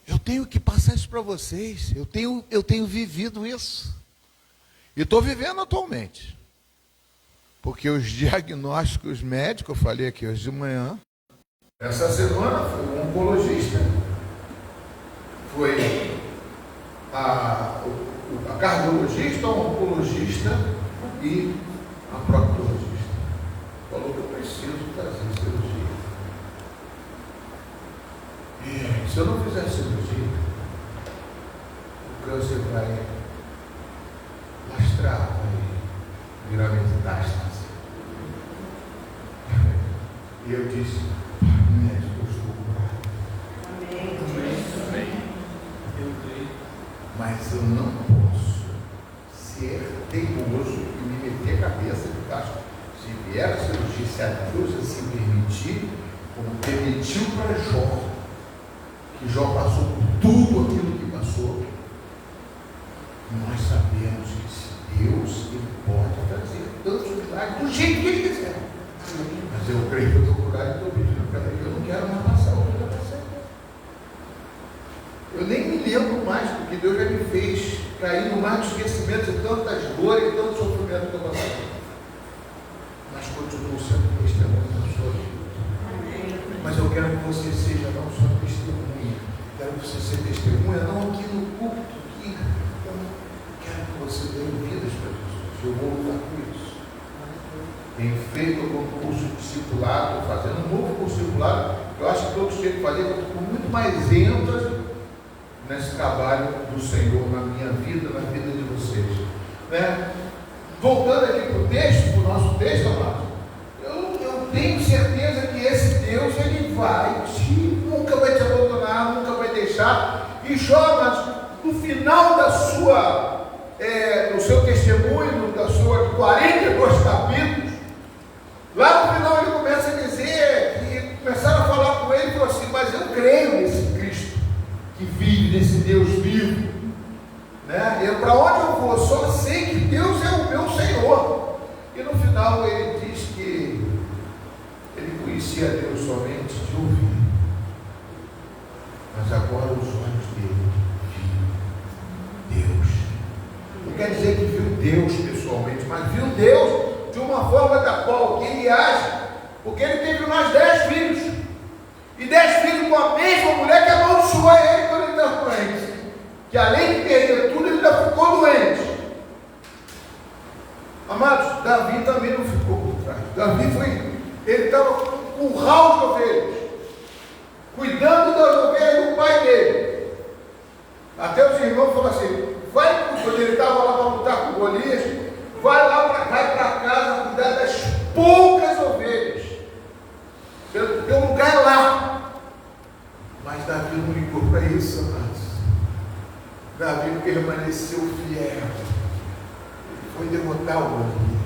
Eu tenho que passar isso para vocês. Eu tenho vivido isso. E estou vivendo atualmente. Porque os diagnósticos médicos, eu falei aqui hoje de manhã, essa semana foi um oncologista, foi a cardiologista, o oncologista e a proctologista. Falou que eu preciso fazer cirurgia. E se eu não fizer cirurgia, o câncer vai lastrar, vai virar metástase. E eu disse, médico, eu estou curado. Amém. Mas eu não posso ser teimoso e me meter a cabeça de baixo. Se vier a cirurgia, se a Deus assim permitir, como permitiu para Jó, que Jó passou por tudo aquilo que passou, nós sabemos que se Deus ele pode fazer tantos milagres do jeito que Ele quiser. Mas eu creio que eu estou curado e estou pedindo para Ele, eu não quero mais passar o que eu já passei. Eu nem me lembro mais, porque Deus já me fez cair no mar de esquecimento de tantas dores e tanto sofrimento que eu passei. Mas continuo sendo testemunha da sua vida. Mas eu quero que você seja não só testemunha, quero que você seja testemunha, não aqui no culto, aqui. Eu quero que você dê vidas para Jesus. Eu vou lutar com isso. Tenho feito algum curso de discipulado, estou fazendo um novo curso de discipulado. Eu acho que todos têm que fazer, eu estou com muito mais ênfase nesse trabalho do Senhor na minha vida, na vida de vocês. Né? Voltando aqui para o texto, para o nosso texto, amado, eu tenho certeza que esse Deus, Ele nunca vai te abandonar, nunca vai deixar. E Jó, mas no final da sua, no seu testemunho, da sua 42 capítulos, lá no final ele começa a dizer, que começaram a falar com ele, e falou assim, mas eu creio nesse Cristo, que vive, nesse Deus vivo. Né? Para onde eu vou? Só sei que Deus é o meu Senhor. E no final ele diz que ele conhecia Deus somente de ouvir, mas agora os olhos dele viram Deus. Não quer dizer que viu Deus pessoalmente, mas viu Deus de uma forma da qual que ele age, porque ele teve mais 10 filhos, e 10 filhos com a mesma mulher que amaldiçoou ele quando ele estava doente, que além de perder tudo, ele ainda ficou doente. Amados, Davi também não ficou por trás. Ele estava com um curral de ovelhas, cuidando das ovelhas do pai dele. Até os irmãos falaram assim, quando ele estava lá para lutar com Golias, vai para casa cuidar das poucas ovelhas. Teu lugar é lá. Mas Davi não ligou para isso, amados. Davi permaneceu fiel. Ele foi derrotar o Golias.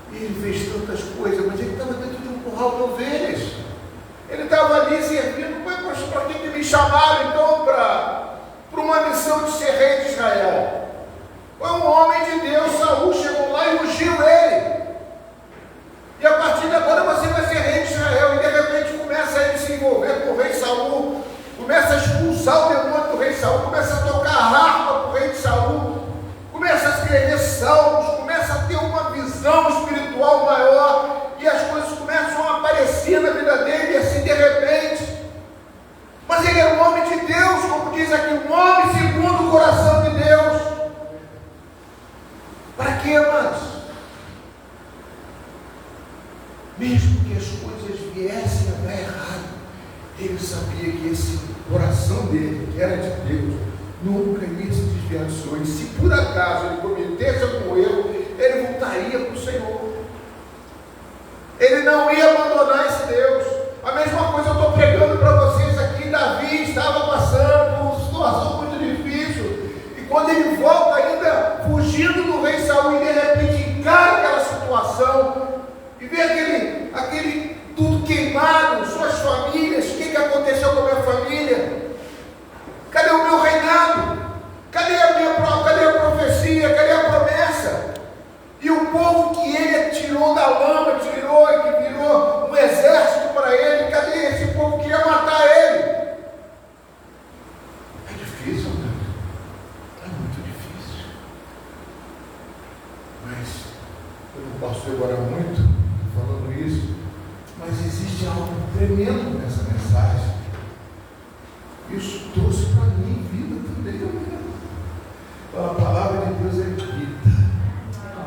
E ele fez tantas coisas, mas ele estava dentro de um curral de ovelhas. Ele estava ali servindo. Para que me chamaram então para uma missão de ser rei de Israel? Foi um homem de Deus, Saul chegou lá e ungiu ele. E a partir de agora você vai ser rei de Israel. E de repente começa a ele se envolver com o rei Saul, começa a expulsar o demônio do rei Saul, começa a tocar harpa para o rei de Saul, começa a escrever salmos, começa a ter uma visão espiritual maior, e as coisas começam a aparecer na vida dele, e assim de repente. Mas ele é um homem de Deus, como diz aqui, um homem segundo o coração de Deus. Para quê, amados? Mesmo que as coisas viessem a dar errado, ele sabia que esse coração dele, que era de Deus, nunca ia se desviar do Senhor. E se por acaso ele cometesse algum erro, ele voltaria para o Senhor. Ele não ia abandonar esse Deus. A mesma coisa eu estou pregando para vocês aqui. Davi estava passando por uma situação muito difícil, e quando ele volta ainda fugindo do rei Saul, e de repente encara aquela situação e vê aquele tudo queimado, suas famílias. O que aconteceu com a minha família? Cadê o meu reinado? Cadê a profecia? Cadê a promessa? E o povo que ele tirou da lama, tirou e que virou um exército tremendo nessa mensagem. Isso trouxe para mim vida também. A palavra de Deus é vida. A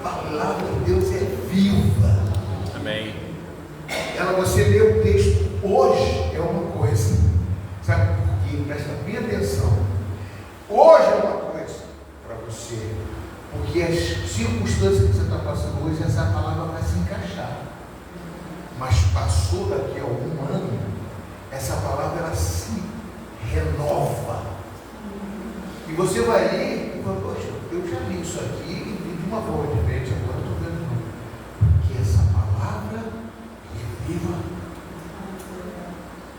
palavra de Deus é viva. Amém. Você lê o texto hoje é uma coisa. Sabe por quê? Presta bem atenção. Hoje é uma coisa para você. Porque as circunstâncias que você está passando hoje, essa palavra vai se encaixar. Mas passou daqui a algum ano, essa palavra ela se renova. E você vai ler e fala, poxa, eu já li isso aqui e li de uma forma diferente, agora eu estou vendo não. Porque essa palavra é viva.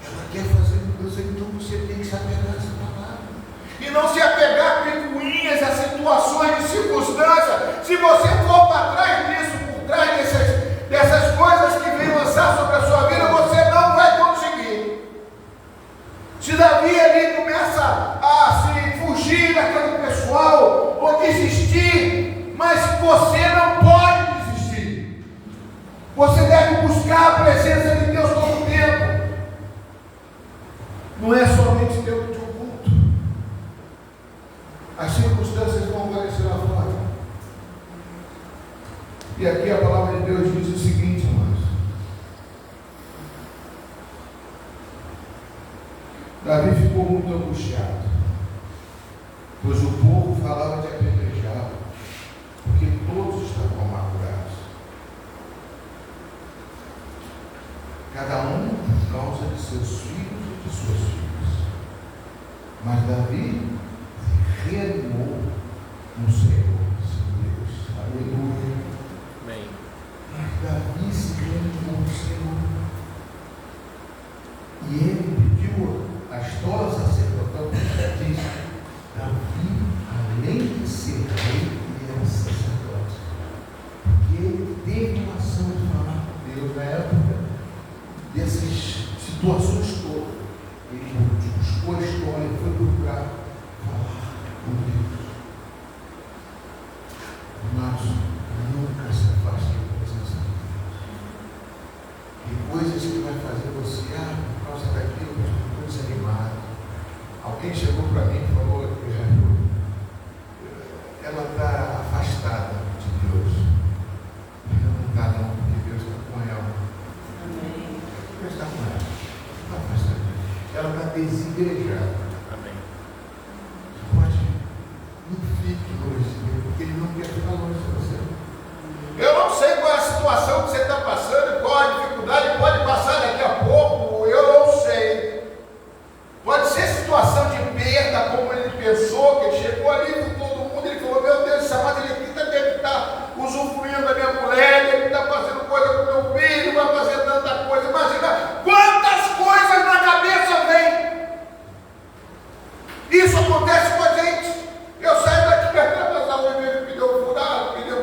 Ela quer fazer mudança, então você tem que se apegar a essa palavra. E não se apegar a picuinhas, a situações de circunstância. Se você for para trás disso, por trás dessas coisas que vem lançar sobre a sua vida, você não vai conseguir. Se Davi ali começa a se fugir daquele pessoal, ou desistir, mas você não pode desistir. Você deve buscar a presença de Deus todo o tempo. Não é somente dentro de um culto. As circunstâncias vão aparecer lá fora. E aqui a palavra de Deus diz o seguinte, irmãos. Davi ficou muito angustiado, pois o povo falava de apedrejá-lo, porque todos estavam amargurados. Cada um por causa de seus filhos e de suas filhas. Mas Davi se reanimou no Senhor, seu Deus. Aleluia. Amém. Mas Davi se reanimou no Senhor. E ele pediu a história sacerdotal que diz: Davi, além de ser rei, ele era sacerdote. Porque ele teve uma ação de falar com Deus na época dessas situações todas. Ele buscou a história, foi procurar falar com Deus. Mas nunca se afaste da presença de Deus. Tem coisas que vai fazer você, por causa daquilo, eu estou desanimado. Alguém chegou para mim e falou, ela está afastada de Deus. Ela não está não, porque Deus está com ela. Amém. Deus está com ela. Não está afastada. Ela está desigrejada. Amém. Pode, não fique longe de Deus, porque Ele não quer ficar longe de você. Eu não sei qual é a situação que você está passando, qual a dificuldade, pode passar daqui a pouco, eu não sei. Pode ser situação de perda, como ele pensou, que ele chegou ali com todo mundo, ele falou, meu Deus, essa madre aqui deve estar usufruindo da minha mulher, deve estar fazendo coisa com meu filho, vai fazer tanta coisa. Imagina quantas coisas na cabeça vem. Isso acontece com a gente. Eu saio daqui, passar um pneu furado, pneu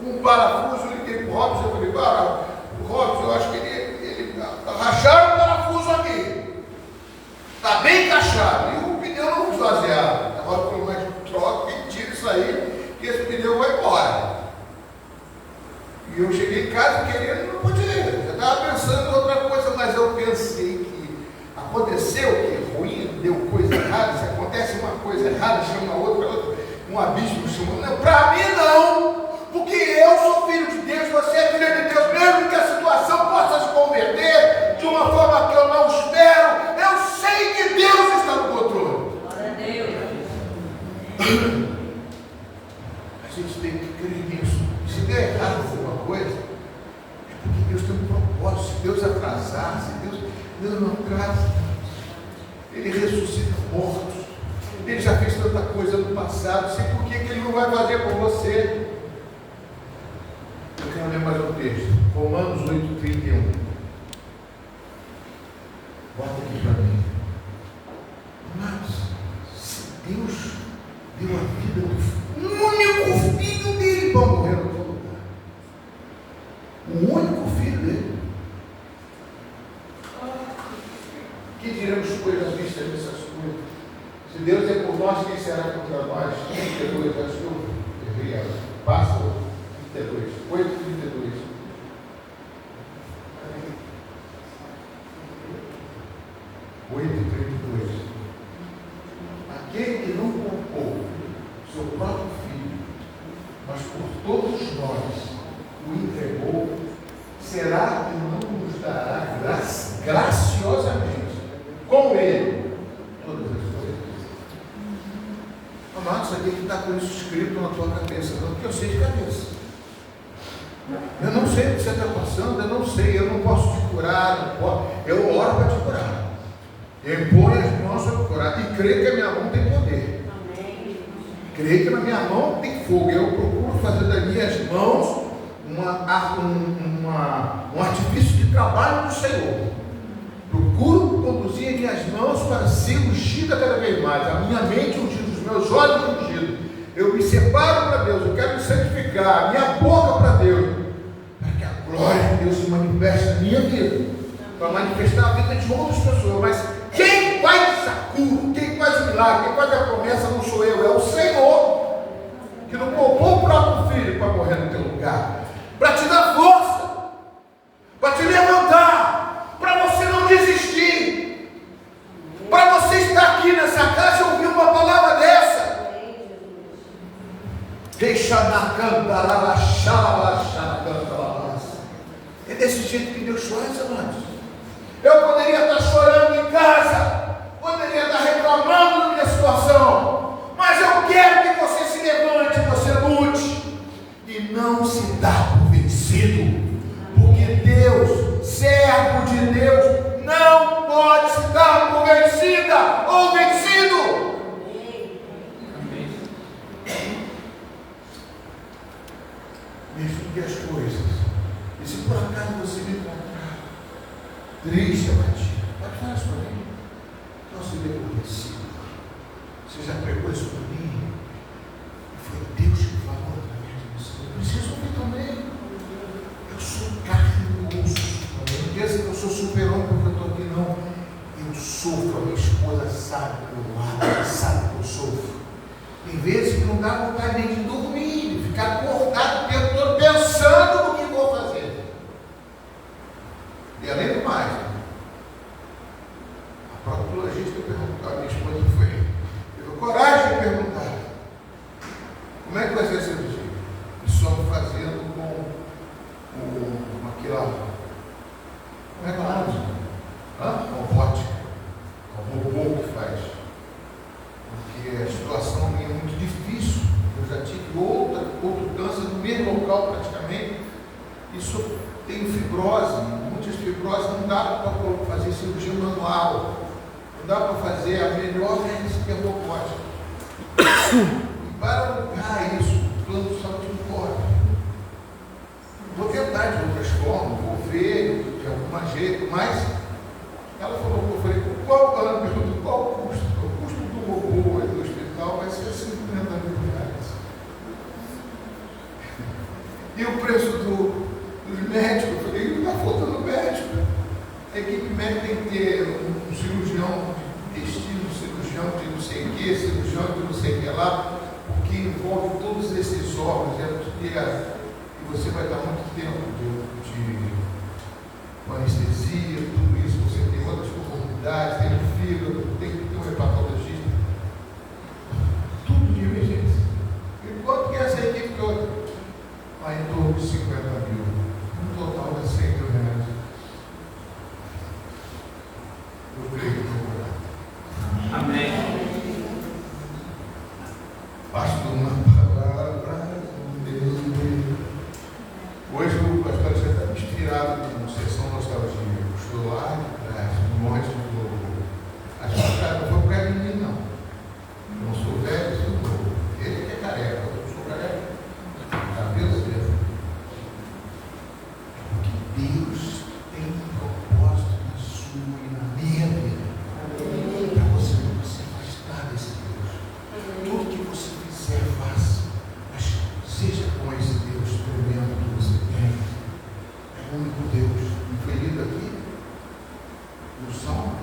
um parafuso, eu liguei para o Robson, eu falei, o Robson, eu acho que ele racharam o parafuso aqui. Está bem encaixado. E o pneu não esvaziado. Agora falou, mas troca e tira isso aí, que esse pneu vai embora. E eu cheguei em casa querendo, não podia. Eu estava pensando em outra coisa, mas eu pensei que aconteceu o que é ruim, deu coisa errada. Se acontece uma coisa errada, chama outra, um abismo chama. Não, para mim não. Porque eu sou filho de Deus, você é filho de Deus, mesmo que a situação possa se converter de uma forma que eu não espero, eu sei que Deus está no controle. Glória a Deus. A gente tem que crer nisso. Se der errado alguma coisa, é porque Deus tem um propósito. Se Deus atrasar, Deus não atrasa. Ele ressuscita mortos. Ele já fez tanta coisa no passado. Sei por que Ele não vai fazer com você. Eu quero ler mais um texto. Romanos 8:31. Bota aqui para mim. Mas, se Deus deu a vida do único filho dele para morrer no teu lugar. O único filho dele. Que diremos coisas vistas dessas coisas? Se Deus é por nós, quem será contra nós? 32, acho que eu errei. Passa 32, 8:32. 8:32. Aquele que não poupou seu próprio filho, mas por todos nós o entregou, será que não nos dará graciosamente com ele todas as coisas? Amado, isso aqui está com isso escrito na tua cabeça, não, porque eu sei de cabeça. Eu não sei o que você está passando, eu não sei, eu não posso te curar, não posso, eu oro para te curar. Eu imponho as mãos para te curar e creio que a minha mão tem poder. Amém. Creio que na minha mão tem fogo. Eu procuro fazer das minhas mãos um artifício de trabalho do Senhor. Procuro conduzir as minhas mãos para ser ungida cada vez mais, a minha mente ungida, os meus olhos ungidos. Eu me separo para Deus, eu quero me santificar, a minha boca para Deus, para que a glória de Deus se manifeste na minha vida, para manifestar a vida de outras pessoas. Mas quem faz essa cura, quem faz o milagre, quem faz a promessa não sou eu, é o Senhor, que não poupou o próprio filho para morrer no teu lugar, para te dar força, para te levantar, para você não desistir, para você estar aqui nessa casa e ouvir uma palavra dessa. É desse jeito que Deus faz, amados. Eu poderia estar chorando em casa, poderia estar reclamando da minha situação, mas eu quero que você se levante, você lute e não se dá por vencido, porque Deus, servo de Deus, não pode se dar por vencida ou vencido. Mesmo as coisas, e se por acaso você me encontrar triste, abatido, pode falar isso para mim, não se dê por vencido. Você já pregou isso para mim, foi Deus que falou na minha dimensão. Eu preciso ouvir também. Eu sou carne e osso. Não pensa que eu sou super-homem porque eu estou aqui, não. Eu sofro, a minha esposa sabe que eu lado, ela sabe que eu sofro. Tem vezes que não dá vontade nem de dormir, de ficar acordado o tempo todo pensando no que vou fazer. E além do mais, a proctologista perguntou, a minha esposa teve coragem de perguntar: como é que vai ser a cirurgia? E só fazendo com aquela, como é que é o nome? Robótica, o robô que faz. Porque a situação é muito difícil. Eu já tive outro câncer no mesmo local praticamente. Isso tem fibrose, muitas fibroses, não dá para fazer cirurgia manual, não dá para fazer a melhor que é robótica. E para lutar isso, o plano de saúde não pode. Vou tentar de outras formas, vou ver de algum jeito, mas ela falou, eu falei, ela me perguntou qual o custo? O custo do robô do hospital vai ser 50 mil reais. E o preço dos médicos, eu falei, não está faltando médico. A equipe médica tem que ter um cirurgião de intestino, um cirurgião de não sei o que, cirurgião de não sei o que lá, porque envolve todos esses órgãos, e você vai dar muito tempo de anestesia, tudo isso, você tem outras comorbidades, tem o fígado, tem que ter um hepatologista, tudo de emergência. E quanto que é essa equipe toda? Vai em torno de 50 mil, no total de 100 mil reais. Eu creio que vou orar. Amém. Pastor, uma palavra. Hoje o pastor já está inspirado com sessão nostalgia. Estou lá atrás, no monte do louvor. Acho que não foi por causa de mim, não. Não sou velho, sou novo. Ele que é careca, eu não sou careca. Cabelo mesmo. Porque Deus tem um propósito na sua e na minha vida. Para você não se afastar desse Deus. Tudo que você fizer, faça. Mas seja com esse Deus tremendo que você tem. É o único Deus. E foi lido aqui no Salmo.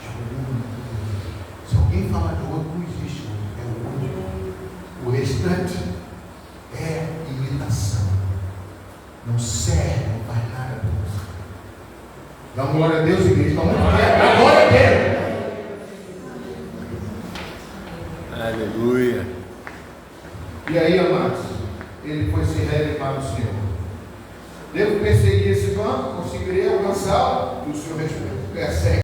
É o único Deus. Se alguém fala de outro, não existe outro. É o único. O restante é imitação. Não serve, não faz nada para você. Dá uma glória a Deus, igreja. Dá uma glória a Deus. Aleluia. E aí, amados, ele foi se reanimar no Senhor. Devo perseguir esse banco? Conseguirei alcançá-lo? E o Senhor respondeu: persegue.